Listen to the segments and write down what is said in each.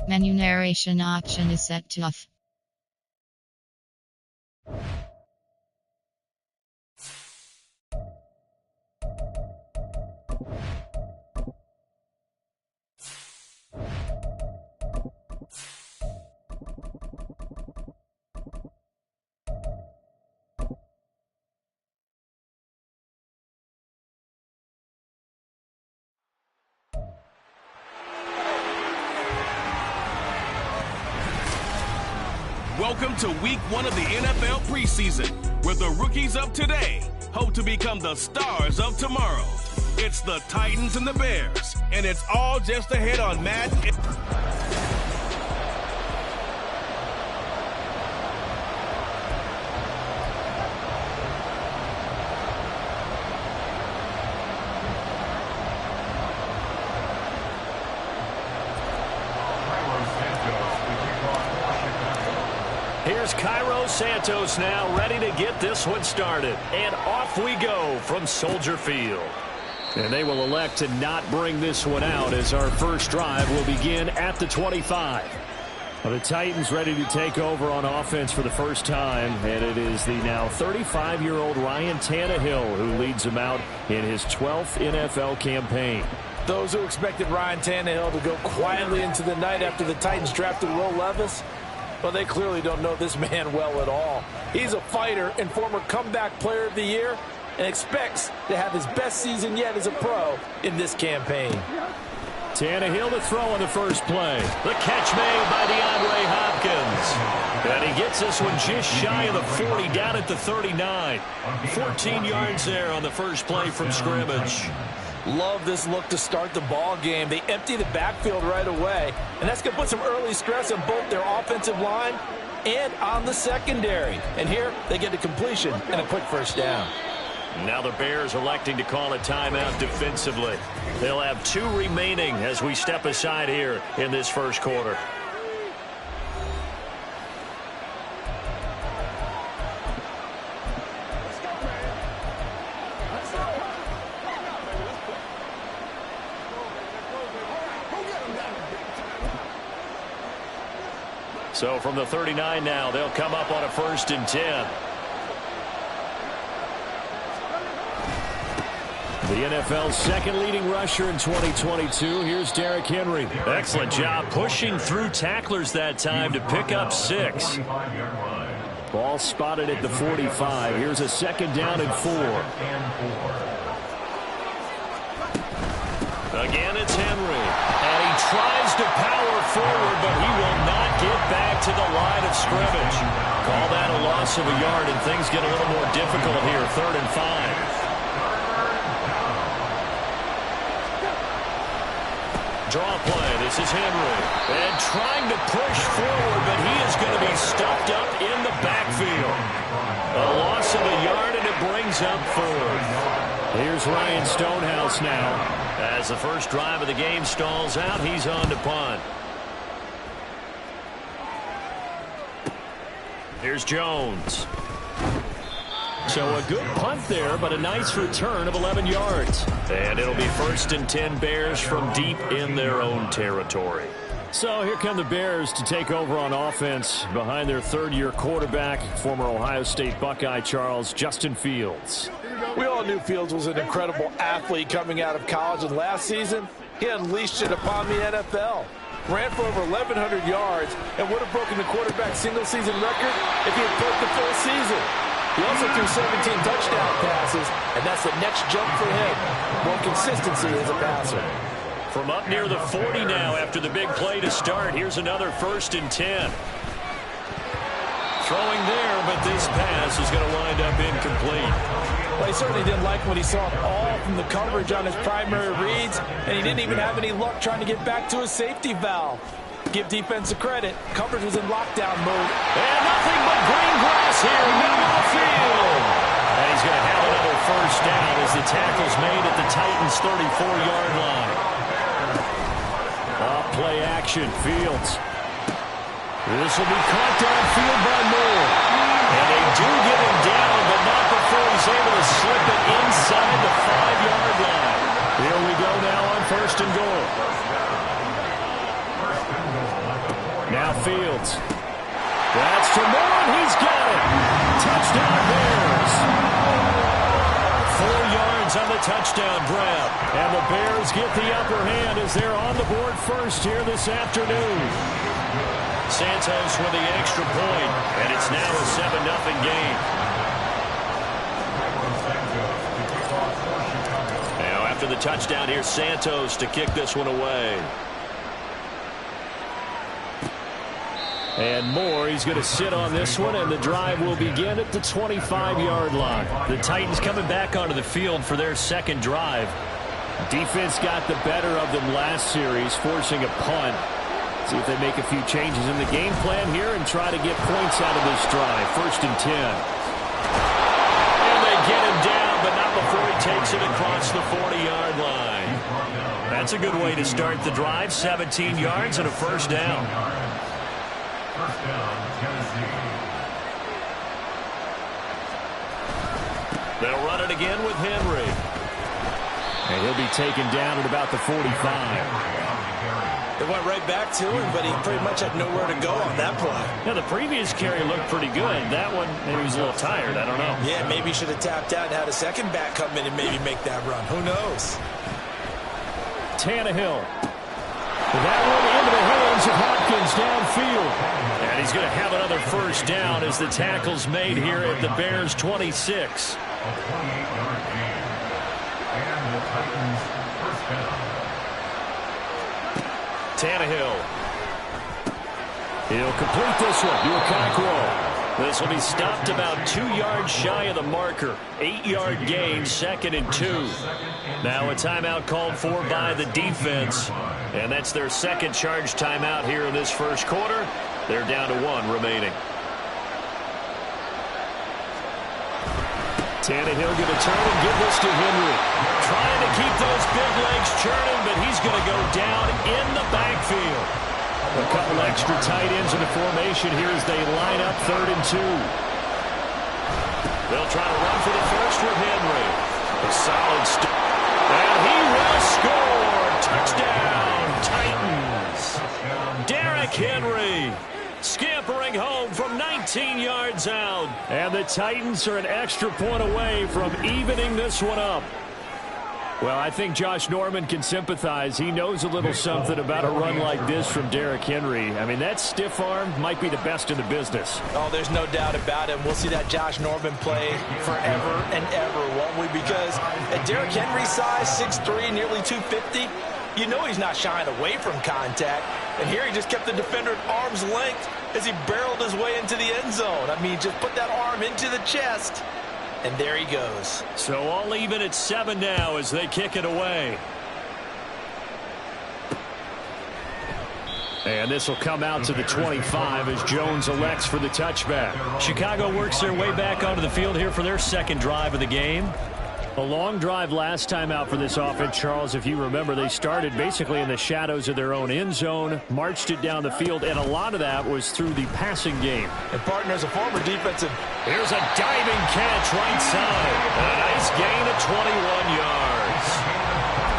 Menu narration option is set to off. Welcome to week 1 of the NFL preseason, where the rookies of today hope to become the stars of tomorrow. It's the Titans and the Bears, and it's all just ahead on Madden. Here's Cairo Santos now ready to get this one started. And off we go from Soldier Field. And they will elect to not bring this one out as our first drive will begin at the 25. Well, the Titans ready to take over on offense for the first time. And it is the now 35-year-old Ryan Tannehill who leads them out in his 12th NFL campaign. Those who expected Ryan Tannehill to go quietly into the night after the Titans drafted Will Levis, well, they clearly don't know this man well at all. He's a fighter and former comeback player of the year and expects to have his best season yet as a pro in this campaign. Tannehill to throw on the first play. The catch made by DeAndre Hopkins. And he gets this one just shy of the 40, down at the 39. 14 yards there on the first play from scrimmage. Love this look to start the ball game. They empty the backfield right away, and that's going to put some early stress on both their offensive line and on the secondary. And here they get a completion and a quick first down. Now the Bears electing to call a timeout defensively. They'll have 2 remaining as we step aside here in this first quarter. So from the 39 now, they'll come up on a 1st and 10. The NFL's second leading rusher in 2022. Here's Derrick Henry. Excellent job pushing through tacklers that time to pick up 6. Ball spotted at the 45. Here's a 2nd down and 4. Again, it's Henry. And he tries to power forward, but he will not get back to the line of scrimmage. Call that a loss of a yard, and things get a little more difficult here. 3rd and 5. Draw play. This is Henry. And trying to push forward, but he is going to be stuffed up in the backfield. A loss of a yard, and it brings up 4th. Here's Ryan Stonehouse now. As the first drive of the game stalls out, he's on to punt. Here's Jones. So a good punt there, but a nice return of 11 yards. And it'll be 1st and 10 Bears from deep in their own territory. So here come the Bears to take over on offense behind their 3rd-year quarterback, former Ohio State Buckeye Justin Fields. We all knew Fields was an incredible athlete coming out of college, and last season he unleashed it upon the NFL. Ran for over 1,100 yards and would have broken the quarterback's single-season record if he had played the full season. He also threw 17 touchdown passes, and that's the next jump for him. More consistency as a passer. From up near the 40 now after the big play to start, here's another 1st and 10. Throwing there, but this pass is going to wind up incomplete. Well, he certainly didn't like what he saw all from the coverage on his primary reads, and he didn't even have any luck trying to get back to his safety valve. Give defense credit. Coverage was in lockdown mode. And nothing but green grass here. Middle of the field. And he's going to have another first down as the tackle's made at the Titans' 34-yard line. Off play action. Fields. This will be caught downfield by Moore. And they do get him down, but not before he's able to slip it inside the 5-yard line. Here we go now on 1st and goal. yards on the touchdown grab. And the Bears get the upper hand as they're on the board first here this afternoon. Santos with the extra point, and it's now a 7-0 game. Now after the touchdown, here's Santos to kick this one away. And Moore, he's going to sit on this one, and the drive will begin at the 25-yard line. The Titans coming back onto the field for their second drive. Defense got the better of them last series, forcing a punt. See if they make a few changes in the game plan here and try to get points out of this drive. 1st and 10. And they get him down, but not before he takes it across the 40-yard line. That's a good way to start the drive. 17 yards and a first down. First down, Tennessee. They'll run it again with Henry. And he'll be taken down at about the 45. They went right back to him, but he pretty much had nowhere to go on that play. Yeah, the previous carry looked pretty good. That one, maybe he was a little tired. I don't know. Yeah, maybe he should have tapped out and had a second back come in and maybe make that run. Who knows? Tannehill. That one into the hands of Hopkins downfield. And he's going to have another first down as the tackle's made here at the Bears' 26. A 28-yard gain. And the Titans first down. Tannehill. He'll complete this one to Okonkwo. This will be stopped about 2 yards shy of the marker. 8-yard gain, 2nd and 2. Now a timeout called for by the defense. And that's their second charge timeout here in this first quarter. They're down to 1 remaining. Tannehill going to turn and give this to Henry. Trying to keep those big legs churning, but he's going to go down in the backfield. A couple extra tight ends in the formation here as they line up 3rd and 2. They'll try to run for the first with Henry. A solid start. And he will score. Touchdown, Titans. Derrick Henry scampering home from 19 yards out. And the Titans are an extra point away from evening this one up. Well, I think Josh Norman can sympathize. He knows a little something about a run like this from Derrick Henry. I mean, that stiff arm might be the best in the business. Oh, there's no doubt about it. We'll see that Josh Norman play forever and ever, won't we? Because at Derrick Henry's size, 6'3", nearly 250, you know he's not shying away from contact. And here he just kept the defender at arm's length as he barreled his way into the end zone. I mean, just put that arm into the chest. And there he goes. So all even at 7 now as they kick it away. And this will come out to the 25 as Jones elects for the touchback. Chicago works their way back onto the field here for their second drive of the game. A long drive last time out for this offense, Charles. If you remember, they started basically in the shadows of their own end zone, marched it down the field, and a lot of that was through the passing game. And partners, a former defensive. Here's a diving catch right side. A nice gain of 21 yards.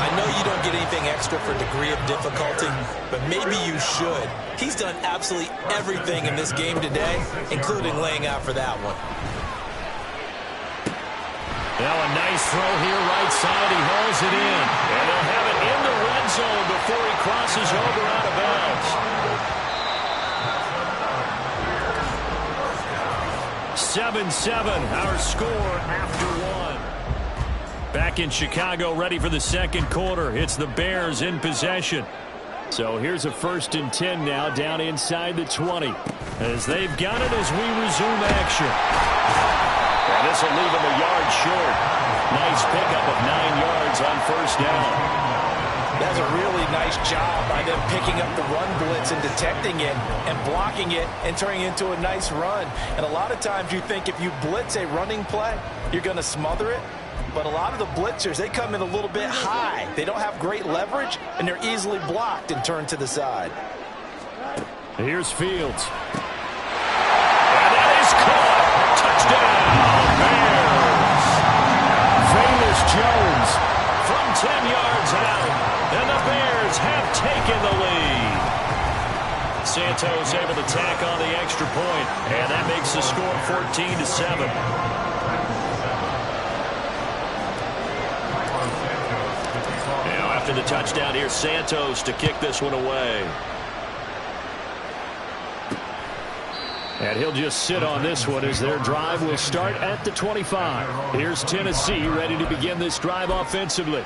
I know you don't get anything extra for degree of difficulty, but maybe you should. He's done absolutely everything in this game today, including laying out for that one. Now a nice throw here right side. He hauls it in. And they'll have it in the red zone before he crosses over out of bounds. 7-7, our score after 1. Back in Chicago, ready for the second quarter. It's the Bears in possession. So here's a 1st and 10 now down inside the 20. As they've got it as we resume action. And this will leave him a yard short. Nice pickup of 9 yards on first down. That's a really nice job by them picking up the run blitz and detecting it and blocking it and turning it into a nice run. And a lot of times you think if you blitz a running play, you're going to smother it. But a lot of the blitzers, they come in a little bit high. They don't have great leverage, and they're easily blocked and turned to the side. Here's Fields. And that is caught. Touchdown, Bears. Famous Jones from 10 yards out, and the Bears have taken the lead. Santos able to tack on the extra point, and that makes the score 14-7. after the touchdown, here's Santos to kick this one away. And he'll just sit on this one as their drive will start at the 25. Here's Tennessee ready to begin this drive offensively.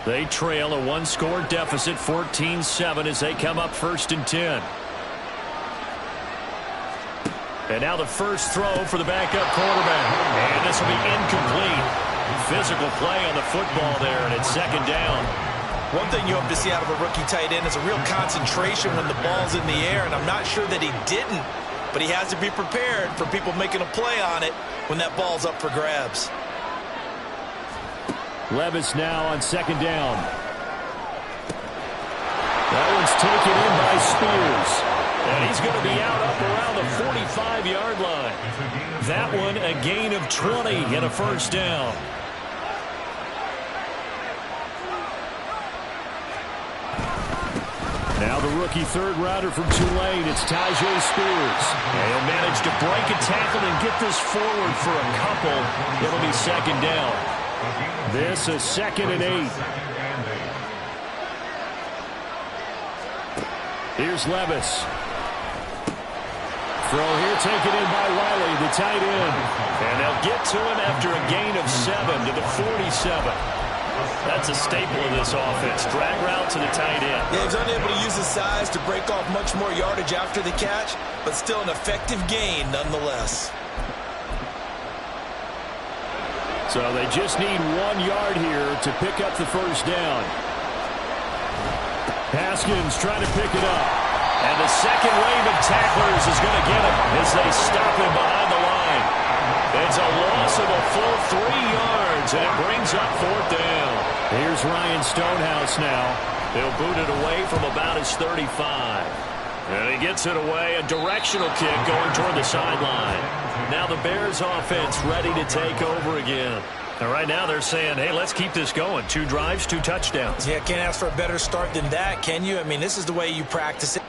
They trail a one-score deficit, 14-7, as they come up 1st and 10. And now the first throw for the backup quarterback. And this will be incomplete. Physical play on the football there, and it's 2nd down. One thing you hope to see out of a rookie tight end is a real concentration when the ball's in the air, and I'm not sure that he didn't, but he has to be prepared for people making a play on it when that ball's up for grabs. Levis now on 2nd down. That one's taken in by Spears. And he's going to be out up around the 45-yard line. That one a gain of 20 and a 1st down. Now the rookie 3rd rounder from Tulane, it's Tyjae Spears. And he'll manage to break a tackle and get this forward for a couple. It'll be 2nd down. This is 2nd and 8. Here's Levis. Throw here taken in by Wiley, the tight end. And they'll get to him after a gain of 7 to the 47. That's a staple of this offense. Drag route to the tight end. Yeah, he's unable to use his size to break off much more yardage after the catch, but still an effective gain nonetheless. So they just need 1 yard here to pick up the 1st down. Haskins trying to pick it up. And the second wave of tacklers is going to get him as they stop him behind the line. It's a loss of a full 3 yards, and it brings up 4th down. Here's Ryan Stonehouse now. He'll boot it away from about his 35. And he gets it away, a directional kick going toward the sideline. Now the Bears offense ready to take over again. And right now they're saying, hey, let's keep this going. 2 drives, 2 touchdowns. Yeah, can't ask for a better start than that, can you? I mean, this is the way you practice it.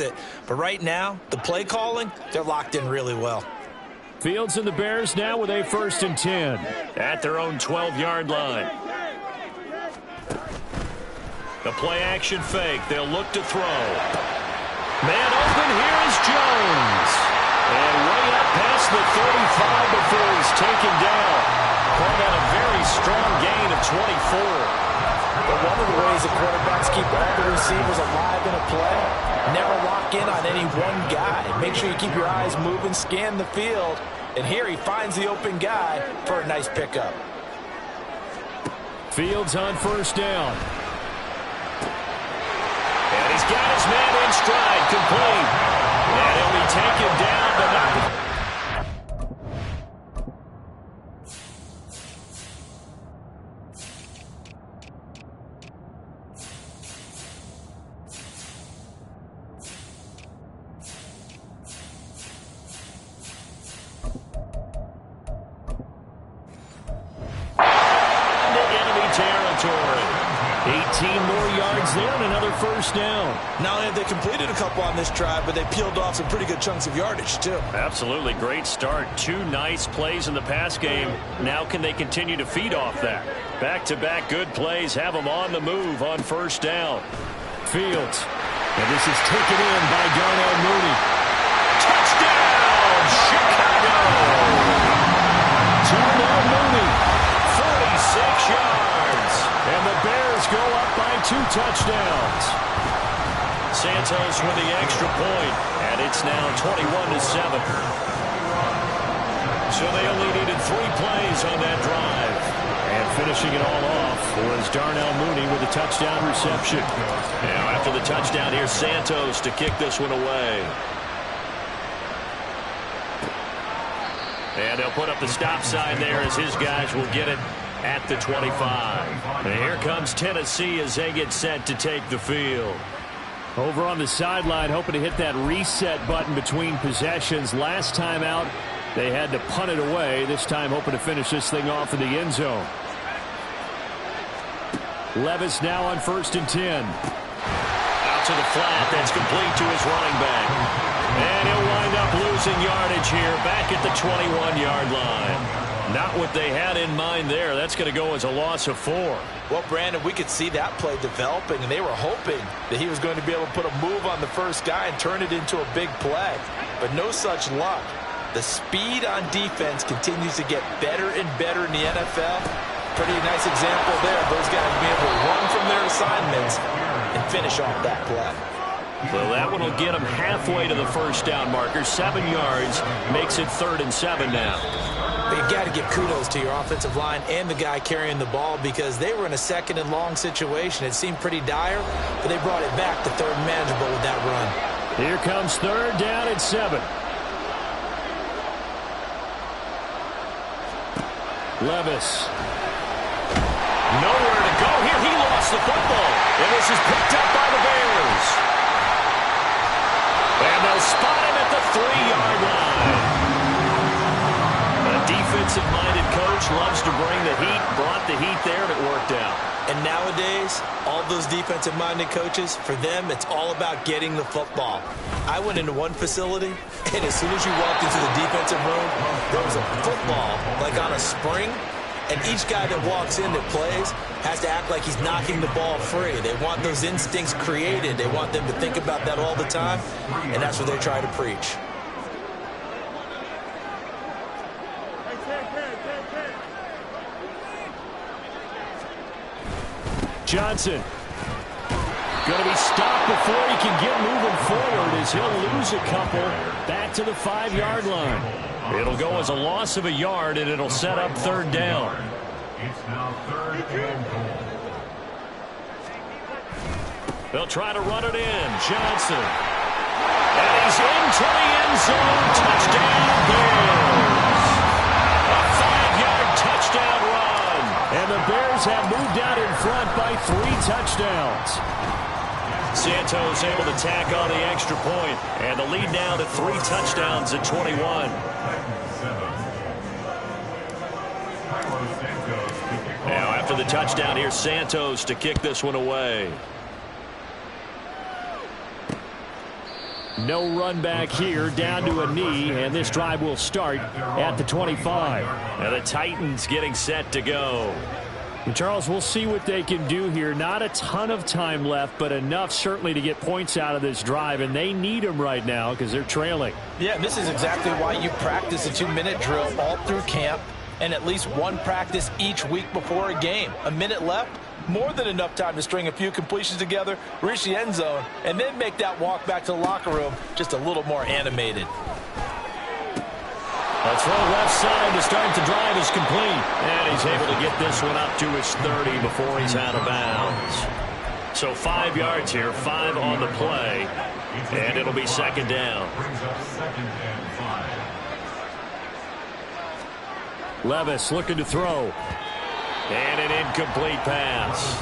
It. But right now, the play calling, they're locked in really well. Fields and the Bears now with a 1st and 10 at their own 12-yard line. The play action fake. They'll look to throw. Man open. Here is Jones. And way up past the 35 before he's taken down. Called out a very strong gain of 24. But one of the ways the quarterbacks keep all the receivers alive in a play, never lock in on any one guy. Make sure you keep your eyes moving, scan the field, and here he finds the open guy for a nice pickup. Fields on 1st down. And he's got his man in stride, complete. And he'll be taken down, but not... territory. 18 more yards there and another 1st down. Not only have they completed a couple on this drive, but they peeled off some pretty good chunks of yardage, too. Absolutely. Great start. 2 nice plays in the pass game. Now can they continue to feed off that? Back-to-back good plays have them on the move on 1st down. Fields. And this is taken in by Darnell Mooney. Touchdown, Chicago! Darnell Mooney, 46 yards. And the Bears go up by 2 touchdowns. Santos with the extra point, and it's now 21-7. So they only needed 3 plays on that drive. And finishing it all off was Darnell Mooney with a touchdown reception. Now after the touchdown, here's Santos to kick this one away. And they'll put up the stop sign there as his guys will get it at the 25. And here comes Tennessee as they get set to take the field. Over on the sideline, hoping to hit that reset button between possessions. Last time out, they had to punt it away. This time, hoping to finish this thing off in the end zone. Levis now on 1st and 10. Out to the flat. That's complete to his running back. And he'll wind up losing yardage here back at the 21-yard line. Not what they had in mind there. That's going to go as a loss of 4. Well, Brandon, we could see that play developing, and they were hoping that he was going to be able to put a move on the first guy and turn it into a big play. But no such luck. The speed on defense continues to get better and better in the NFL. Pretty nice example there of those guys being able to run from their assignments and finish off that play. So that one will get them halfway to the first down marker. 7 yards makes it 3rd and 7 now. But you've got to give kudos to your offensive line and the guy carrying the ball because they were in a 2nd and long situation. It seemed pretty dire, but they brought it back to 3rd and manageable with that run. Here comes 3rd down and 7. Levis. Nowhere to go here. He lost the football. And this is picked up by the Bears. And they'll spot him at the 3-yard line. A defensive-minded coach loves to bring the heat. Brought the heat there, and it worked out. And nowadays, all those defensive-minded coaches, for them, it's all about getting the football. I went into one facility, and as soon as you walked into the defensive room, there was a football, like on a spring, and each guy that walks in that plays has to act like he's knocking the ball free. They want those instincts created. They want them to think about that all the time, and that's what they try to preach. Johnson. Going to be stopped before he can get moving forward as he'll lose a couple back to the 5-yard line. It'll go as a loss of a yard, and it'll set up 3rd down. It's now 3rd and goal. They'll try to run it in. Johnson. And he's into the end zone. Touchdown, Bears. A 5-yard touchdown run. And the Bears have moved out in front by 3 touchdowns. Santos able to tack on the extra point, and the lead now to 3 touchdowns at 21. Now after the touchdown, here's Santos to kick this one away. No run back here, down to a knee, and this drive will start at the 25. Now the Titans getting set to go. And Charles, we'll see what they can do here. Not a ton of time left, but enough certainly to get points out of this drive, and they need them right now because they're trailing. Yeah, this is exactly why you practice a 2-minute drill all through camp and at least one practice each week before a game. A minute left, more than enough time to string a few completions together, reach the end zone, and then make that walk back to the locker room just a little more animated. A throw left side to start the drive is complete. And he's able to get this one up to his 30 before he's out of bounds. So 5 yards here, 5 on the play. And it'll be 2nd down. Levis looking to throw. And an incomplete pass.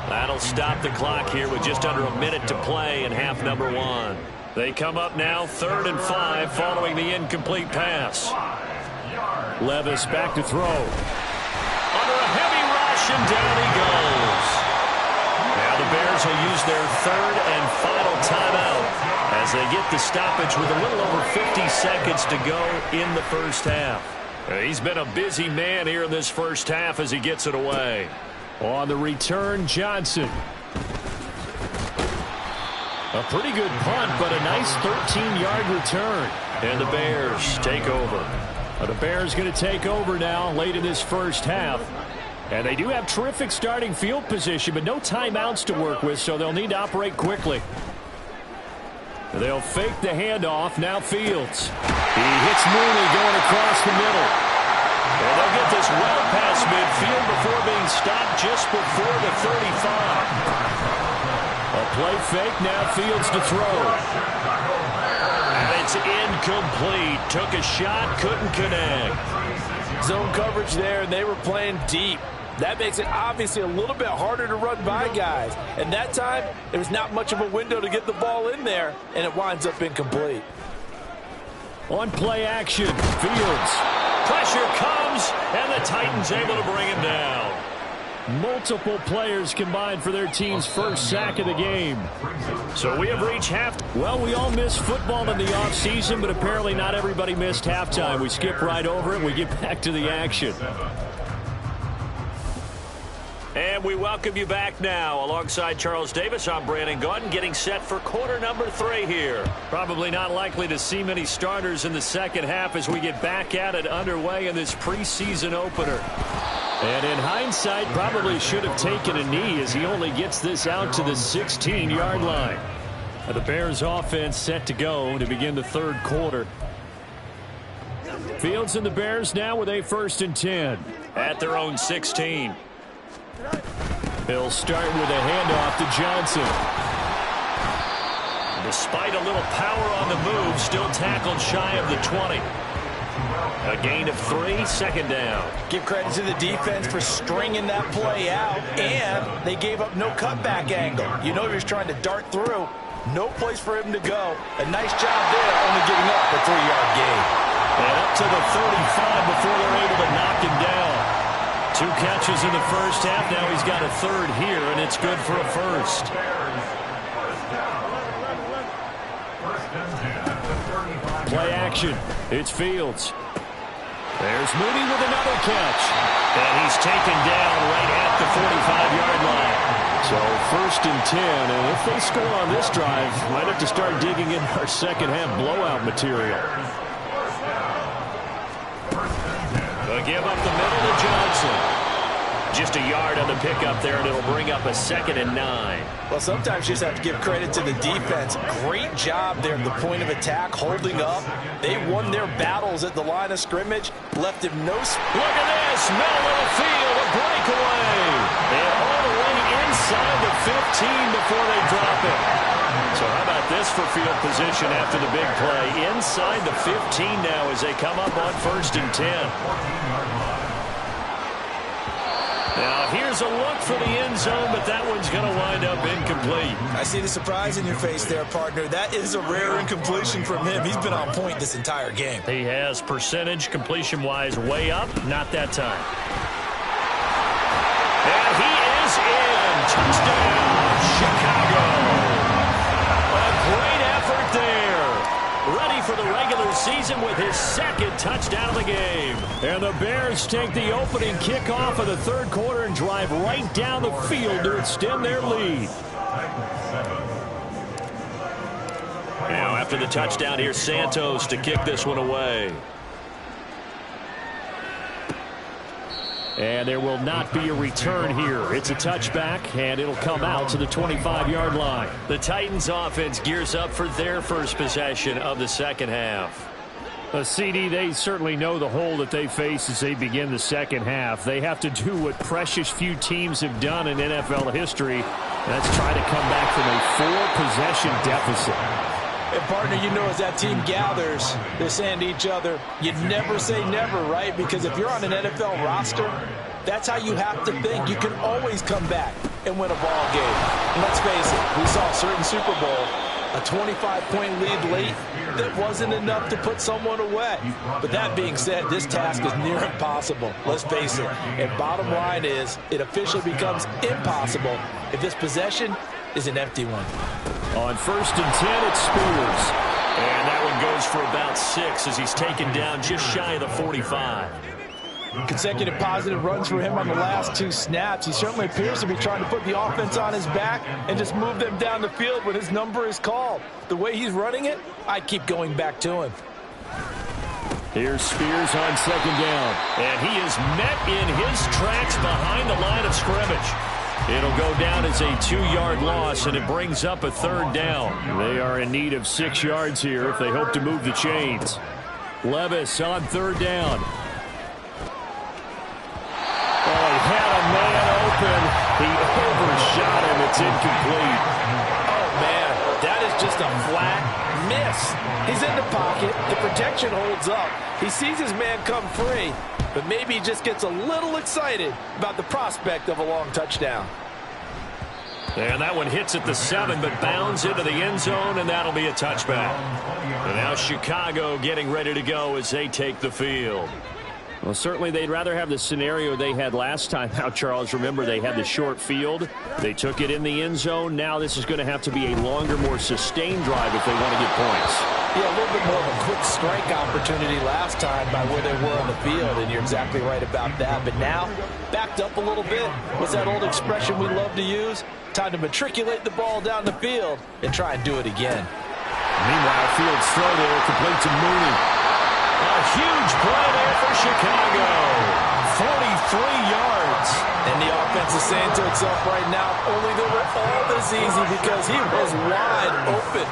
That'll stop the clock here with just under a minute to play in half number 1. They come up now 3rd and 5 following the incomplete pass. Levis back to throw. Under a heavy rush, and down he goes. Now the Bears will use their 3rd and final timeout as they get the stoppage with a little over 50 seconds to go in the first half. He's been a busy man here in this first half as he gets it away. On the return, Johnson. A pretty good punt, but a nice 13-yard return. And the Bears take over. The Bears going to take over now late in this first half. And they do have terrific starting field position, but no timeouts to work with, so they'll need to operate quickly. They'll fake the handoff. Now Fields. He hits Mooney going across the middle. And they'll get this well past midfield before being stopped just before the 35. A play fake, now Fields to throw. And it's incomplete. Took a shot, couldn't connect. Zone coverage there, and they were playing deep. That makes it obviously a little bit harder to run by guys. And that time, there was not much of a window to get the ball in there, and it winds up incomplete. On play action, Fields. Pressure comes, and the Titans able to bring him down. Multiple players combined for their team's first sack of the game. So we have reached half. Well, we all miss football in the offseason, but apparently not everybody missed halftime. We skip right over it. We get back to the action. And we welcome you back now. Alongside Charles Davis, I'm Brandon Gaudin, getting set for quarter number 3 here. Probably not likely to see many starters in the second half as we get back at it underway in this preseason opener. And in hindsight, probably should have taken a knee as he only gets this out to the 16-yard line. The Bears offense set to go to begin the third quarter. Fields and the Bears now with a 1st and 10. At their own 16. He'll start with a handoff to Johnson. Despite a little power on the move, still tackled shy of the 20. A gain of 3, 2nd down. Give credit to the defense for stringing that play out, and they gave up no cutback angle. You know he was trying to dart through. No place for him to go. A nice job there, only giving up a 3-yard gain. And up to the 35 before they're able to knock him down. 2 catches in the first half. Now he's got a 3rd here, and it's good for a 1st. Play action. It's Fields. There's Mooney with another catch. And he's taken down right at the 45-yard line. So 1st and 10, and if they score on this drive, might have to start digging in our second half blowout material. They'll give up the middle to Johnson. Just a yard on the pickup there, and it'll bring up a 2nd and 9. Well, sometimes you just have to give credit to the defense. Great job there at the point of attack, holding up. They won their battles at the line of scrimmage, left him no space. Look at this, middle of the field, a breakaway. And all the way inside the 15 before they drop it. So how about this for field position after the big play? Inside the 15 now as they come up on 1st and 10. Now, here's a look for the end zone, but that one's going to wind up incomplete. I see the surprise in your face there, partner. That is a rare incompletion from him. He's been on point this entire game. He has percentage completion-wise way up. Not that time. And he is in. Touchdown, Chicago. A great effort there. Ready for the regular season with his 2nd touchdown of the game. And the Bears take the opening kickoff of the 3rd quarter and drive right down the field to extend their lead. Now after the touchdown, here's Santos to kick this one away. And there will not be a return here. It's a touchback, and it'll come out to the 25-yard line. The Titans offense gears up for their first possession of the second half. CD, they certainly know the hole that they face as they begin the second half. They have to do what precious few teams have done in NFL history. That's try to come back from a 4-possession deficit. And, partner, you know as that team gathers, they're saying to each other, you never say never, right? Because if you're on an NFL roster, that's how you have to think. You can always come back and win a ball game. And let's face it, we saw a certain Super Bowl, a 25-point lead late that wasn't enough to put someone away. But that being said, this task is near impossible. Let's face it. And bottom line is, it officially becomes impossible if this possession is an empty one. On 1st and 10, it's Spears. And that one goes for about 6 as he's taken down just shy of the 45. Consecutive positive runs for him on the last 2 snaps. He certainly appears to be trying to put the offense on his back and just move them down the field when his number is called. The way he's running it, I keep going back to him. Here's Spears on 2nd down. And he is met in his tracks behind the line of scrimmage. It'll go down as a 2-yard loss, and it brings up a 3rd down. They are in need of 6 yards here if they hope to move the chains. Levis on 3rd down. Oh, he had a man open. He overshot him. It's incomplete. Oh, man, that is just a flat, Miss. He's in the pocket. The protection holds up. He sees his man come free, but maybe he just gets a little excited about the prospect of a long touchdown. And that one hits at the 7, but bounds into the end zone, and that'll be a touchback. And now Chicago getting ready to go as they take the field. Well, certainly they'd rather have the scenario they had last time out, Charles. Remember, they had the short field. They took it in the end zone. Now this is going to have to be a longer, more sustained drive if they want to get points. Yeah, a little bit more of a quick strike opportunity last time by where they were on the field, and you're exactly right about that. But now, backed up a little bit. What's that old expression we love to use? Time to matriculate the ball down the field and try and do it again. Meanwhile, Fields throw there, complete to Mooney. A huge play there for Chicago. 43 yards. And the offense is saying to itself right now, only they were all this easy because he was wide open.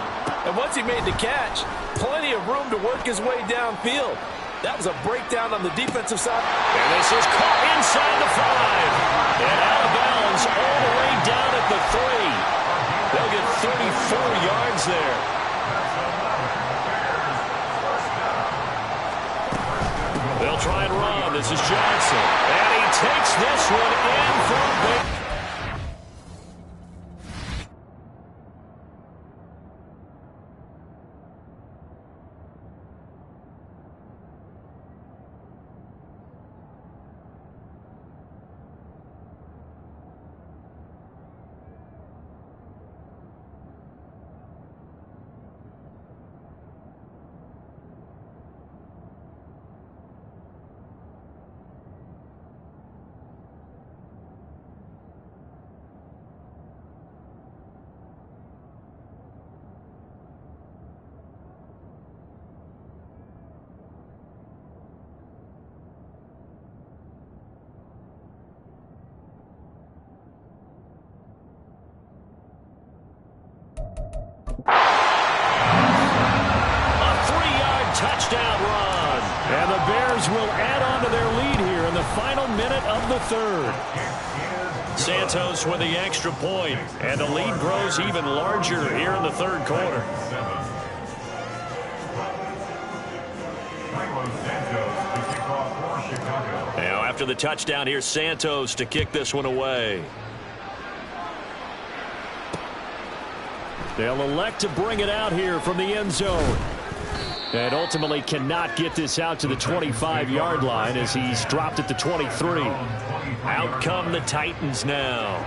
And once he made the catch, plenty of room to work his way downfield. That was a breakdown on the defensive side. And this is caught inside the 5. And out of bounds all the way down at the 3. They'll get 34 yards there. They'll try and run. This is Johnson. And he takes this one in from big. Touchdown run. And the Bears will add on to their lead here in the final minute of the 3rd. Santos with the extra point, and the lead grows even larger here in the 3rd quarter. Now after the touchdown, here's Santos to kick this one away. They'll elect to bring it out here from the end zone. And ultimately cannot get this out to the 25-yard line as he's dropped at the 23. Out come the Titans now.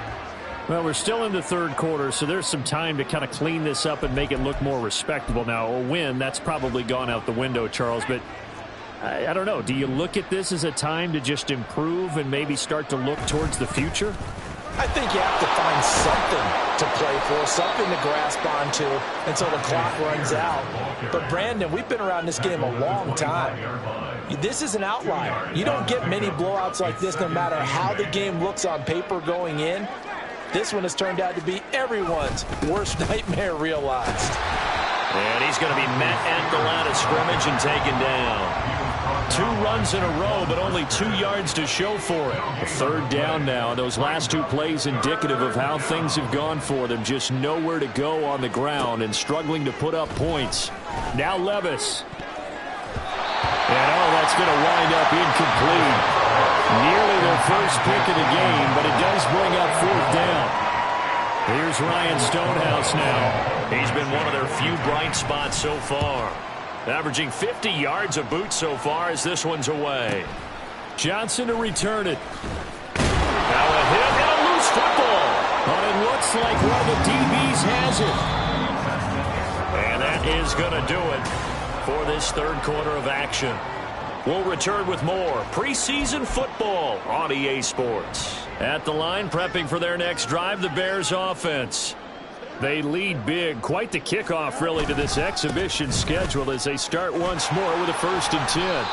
Well, we're still in the 3rd quarter, so there's some time to kind of clean this up and make it look more respectable. Now, a win, that's probably gone out the window, Charles, but I don't know. Do you look at this as a time to just improve and maybe start to look towards the future? I think you have to find something to play for, something to grasp onto until the clock runs out. But, Brandon, we've been around this game a long time. This is an outlier. You don't get many blowouts like this no matter how the game looks on paper going in. This one has turned out to be everyone's worst nightmare realized. And he's going to be met at the line of scrimmage and taken down. 2 runs in a row, but only 2 yards to show for it. A 3rd down now. Those last 2 plays indicative of how things have gone for them. Just nowhere to go on the ground and struggling to put up points. Now Levis. And that's going to wind up incomplete. Nearly their first pick of the game, but it does bring up 4th down. Here's Ryan Stonehouse now. He's been one of their few bright spots so far. Averaging 50 yards a boot so far as this one's away. Johnson to return it. Now a hit and a loose football. But it looks like one of the DBs has it. And that is going to do it for this 3rd quarter of action. We'll return with more preseason football on EA Sports. At the line, prepping for their next drive, the Bears offense. They lead big. Quite the kickoff, really, to this exhibition schedule as they start once more with a 1st and 10.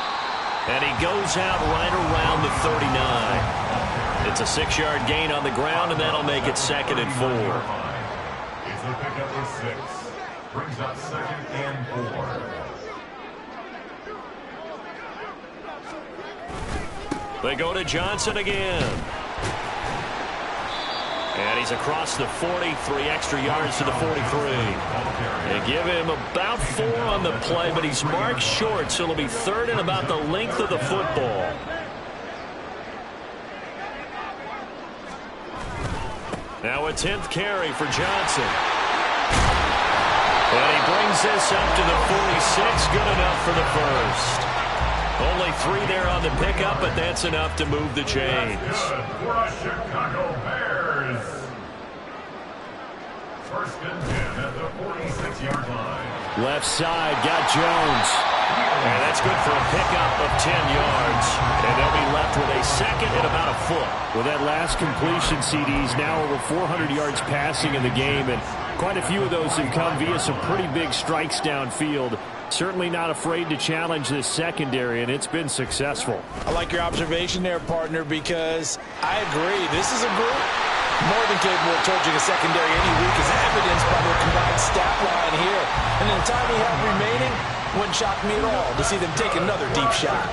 And he goes out right around the 39. It's a 6-yard gain on the ground, and that'll make it 2nd and 4. It's the pickup of 6. Brings up 2nd and 4. They go to Johnson again. And he's across the 40, 3 extra yards to the 43. And Give him about 4 on the play, but he's marked short, so it'll be 3rd and about the length of the football. Now a 10th carry for Johnson. And he brings this up to the 46. Good enough for the first. Only 3 there on the pickup, but that's enough to move the chains. For the Chicago Bears. 1st and 10 at the 46-yard line. Left side, got Jones. And that's good for a pickup of 10 yards. And they'll be left with a 2nd and about a foot. With that last completion, CDs now over 400 yards passing in the game, and quite a few of those have come via some pretty big strikes downfield. Certainly not afraid to challenge this secondary, and it's been successful. I like your observation there, partner, because I agree. This is a group more than capable of torching a secondary any week, as evidenced by their combined stat line here. And in the time we have remaining, wouldn't shock me at all to see them take another deep shot.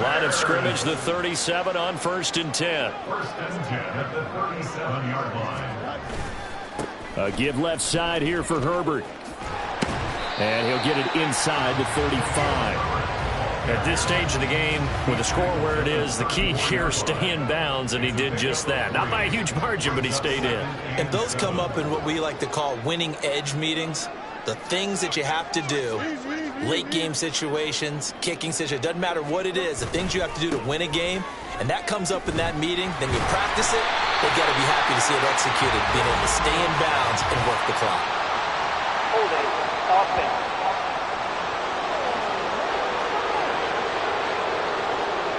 Line of scrimmage, the 37 on 1st and 10. 1st and 10 at the 37-yard line. A give left side here for Herbert. And he'll get it inside the 35. At this stage of the game, with the score where it is, the key here is stay in bounds, and he did just that. Not by a huge margin, but he stayed in. And those come up in what we like to call winning edge meetings. The things that you have to do, late game situations, kicking situations, doesn't matter what it is, the things you have to do to win a game, and that comes up in that meeting, then you practice it, they've got to be happy to see it executed, being able to stay in bounds and work the clock. Holding, offense.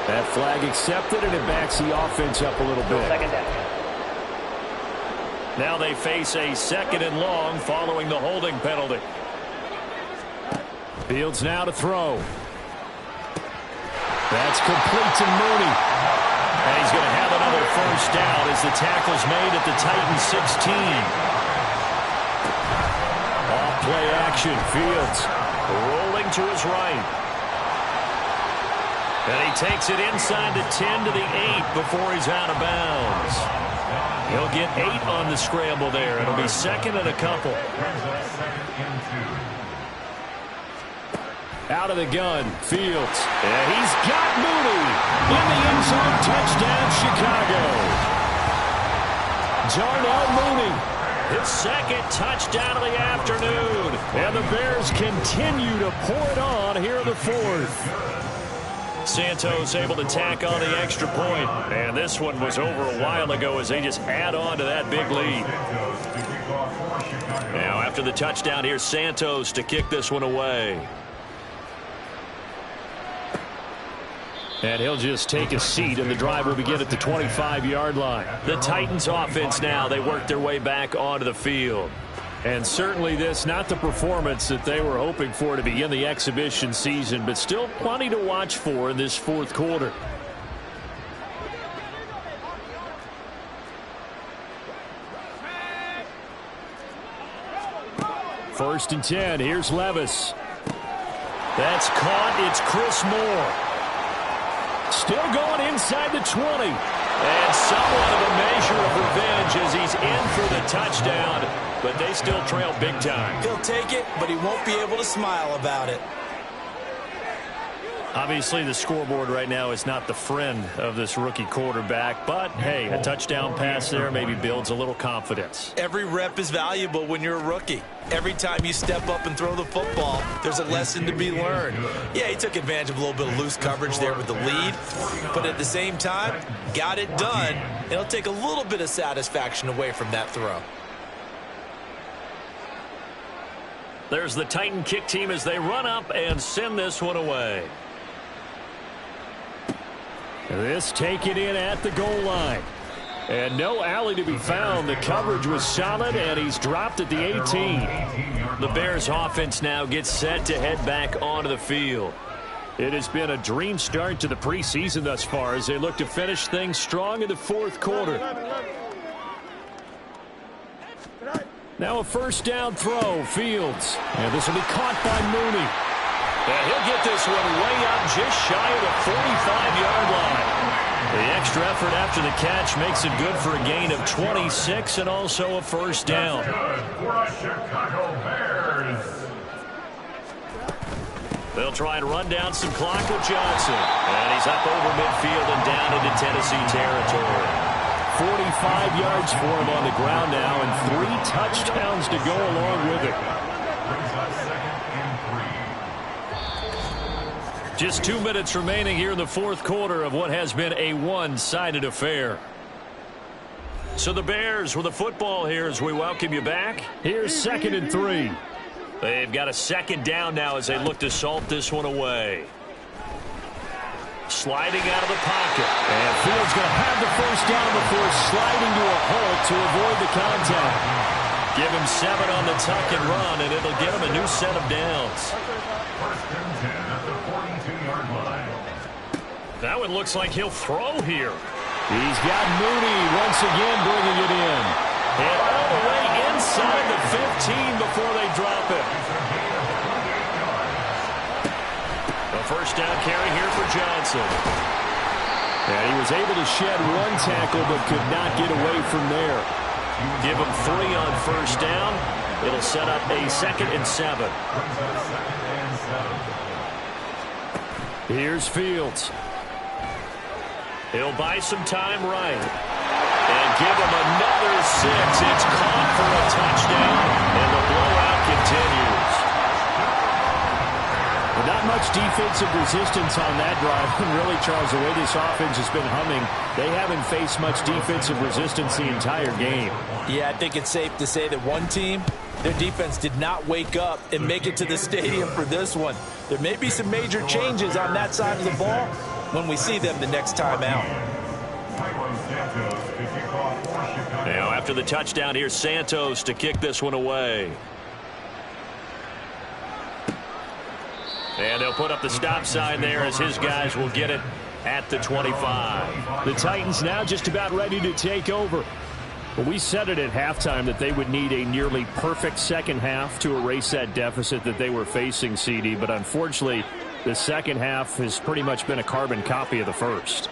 That flag accepted, and it backs the offense up a little bit. 2nd down. Now they face a 2nd and long following the holding penalty. Fields now to throw. That's complete to Mooney. And he's going to have another first down as the tackle's made at the Titans 16. Off play action. Fields Rolling to his right. And he takes it inside the 10 to the 8 before he's out of bounds. He'll get 8 on the scramble there. It'll be 2nd and a couple. out of the gun. Fields. And he's got Mooney in the end zone. Touchdown, Chicago. Darnell Mooney. His 2nd touchdown of the afternoon. And the Bears continue to pour it on here in the 4th. Santos able to tack on the extra point. And this one was over a while ago as they just add on to that big lead. Now after the touchdown, here's Santos to kick this one away. And he'll just take a seat, and the drive will begin at the 25-yard line. The Titans offense now, they work their way back onto the field. And certainly this, not the performance that they were hoping for to begin the exhibition season, but still plenty to watch for in this 4th quarter. First and 10, here's Levis. That's caught, it's Chris Moore. Still going inside the 20. And somewhat of a measure of revenge as he's in for the touchdown. But they still trail big time. He'll take it, but he won't be able to smile about it. Obviously, the scoreboard right now is not the friend of this rookie quarterback. But, hey, a touchdown pass there maybe builds a little confidence. Every rep is valuable when you're a rookie. Every time you step up and throw the football, there's a lesson to be learned. Yeah, he took advantage of a little bit of loose coverage there with the lead. But at the same time, got it done. And it'll take a little bit of satisfaction away from that throw. There's the Titan kick team as they run up and send this one away. This taken in at the goal line. And no alley to be found. The coverage was solid, and he's dropped at the 18. The Bears offense now gets set to head back onto the field. It has been a dream start to the preseason thus far as they look to finish things strong in the 4th quarter. Now a first down throw, Fields. And this will be caught by Mooney. And he'll get this one way up just shy of the 45-yard line. The extra effort after the catch makes it good for a gain of 26 and also a first down. Good for a Chicago Bears. They'll try and run down some clock with Johnson. And he's up over midfield and down into Tennessee territory. 45 yards for him on the ground now and 3 touchdowns to go along with it. Just 2 minutes remaining here in the fourth quarter of what has been a one-sided affair. So the Bears with the football here as we welcome you back. Here's 2nd and 3. They've got a second down now as they look to salt this one away. Sliding out of the pocket. And Fields going to have the first down before sliding to a halt to avoid the contact. Give him 7 on the tuck and run, and it'll give him a new set of downs. First and 10 at the 42-yard line. That one looks like he'll throw here. He's got Mooney once again bringing it in. And all the way inside the 15 before they drop it. The first down carry here for Johnson. And he was able to shed 1 tackle but could not get away from there. Give him 3 on first down. It'll set up a 2nd and 7. Here's Fields. He'll buy some time right. And give him another 6. It's caught for a touchdown. And the blowout continues. Well, not much defensive resistance on that drive. And really, Charles, the way this offense has been humming, they haven't faced much defensive resistance the entire game. Yeah, I think it's safe to say that one team, their defense did not wake up and make it to the stadium for this one. There may be some major changes on that side of the ball when we see them the next time out. Now, after the touchdown, here's Santos to kick this one away. And they'll put up the stop sign there as his guys will get it at the 25. The Titans now just about ready to take over. Well, we said it at halftime that they would need a nearly perfect second half to erase that deficit that they were facing, CD. But unfortunately, the second half has pretty much been a carbon copy of the first.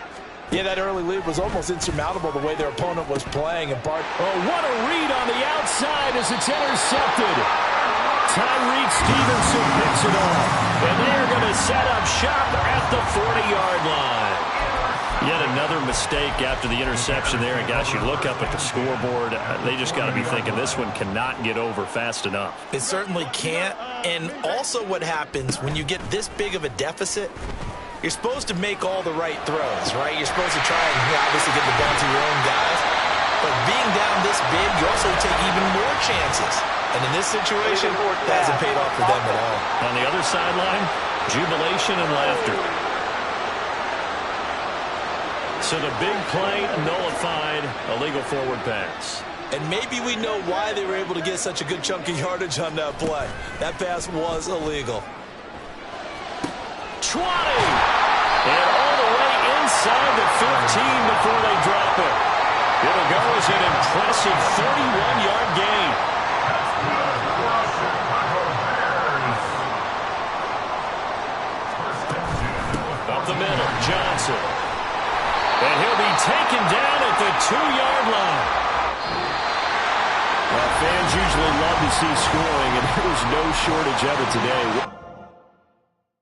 Yeah, that early lead was almost insurmountable the way their opponent was playing. In part, oh, what a read on the outside as it's intercepted. Tyreek Stevenson picks it off. And they're going to set up shop at the 40-yard line. Yet another mistake after the interception there. And, gosh, you look up at the scoreboard. They just got to be thinking this one cannot get over fast enough. It certainly can't. And also what happens when you get this big of a deficit, you're supposed to make all the right throws, right? You're supposed to try and obviously get the ball to your own guys. But being down this big, you also take even more chances. And in this situation, that hasn't paid off for them at all. On the other sideline, jubilation and laughter. So the big play nullified, a legal forward pass. And maybe we know why they were able to get such a good chunk of yardage on that play. That pass was illegal. 20! And all the way inside the 15 before they drop it. It'll go as an impressive 31-yard gain. Up the middle, Johnson. And he'll be taken down at the 2-yard line. Well, fans usually love to see scoring, and there was no shortage of it today.